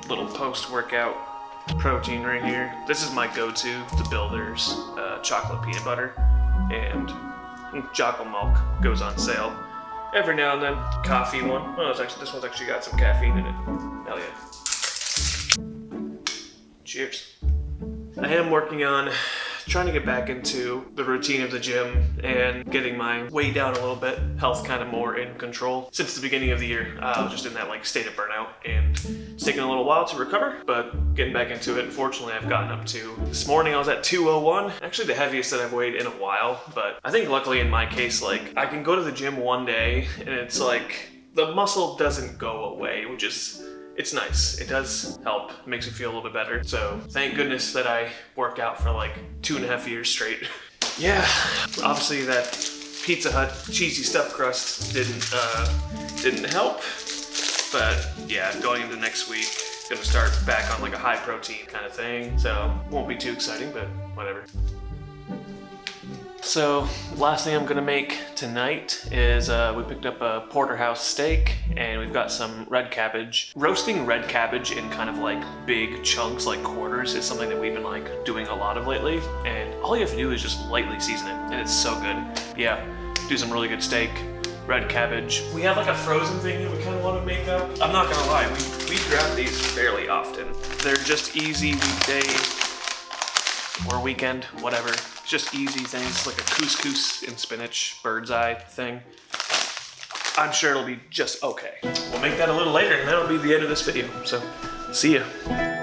Little post-workout protein right here. This is my go-to, the Builder's chocolate peanut butter, and chocolate milk goes on sale every now and then. Coffee one. Oh, this one's actually got some caffeine in it. Hell yeah. Cheers. I am working on trying to get back into the routine of the gym and getting my weight down a little bit, health kind of more in control. Since the beginning of the year, I was just in that state of burnout, and it's taken a little while to recover, but getting back into it. Unfortunately, I've gotten up to, this morning I was at 201, actually the heaviest that I've weighed in a while, but I think luckily in my case, I can go to the gym one day and it's the muscle doesn't go away, which is, it's nice. It does help. It makes me feel a little bit better. So thank goodness that I worked out for 2.5 years straight. Yeah, obviously that Pizza Hut cheesy stuffed crust didn't help. But yeah, going into next week, gonna start back on a high protein kind of thing. So won't be too exciting, but whatever. So last thing I'm gonna make tonight is we picked up a porterhouse steak and we've got some red cabbage. Roasting red cabbage in kind of like big chunks, like quarters, is something that we've been like doing a lot of lately. And all you have to do is just lightly season it and it's so good. Yeah, do some really good steak, red cabbage. We have like a frozen thing that we kind of want to make up. I'm not gonna lie, we grab these fairly often. They're just easy weekday or weekend, whatever. Just easy things like a couscous and spinach bird's eye thing. I'm sure it'll be just okay. We'll make that a little later and that'll be the end of this video. So, see ya.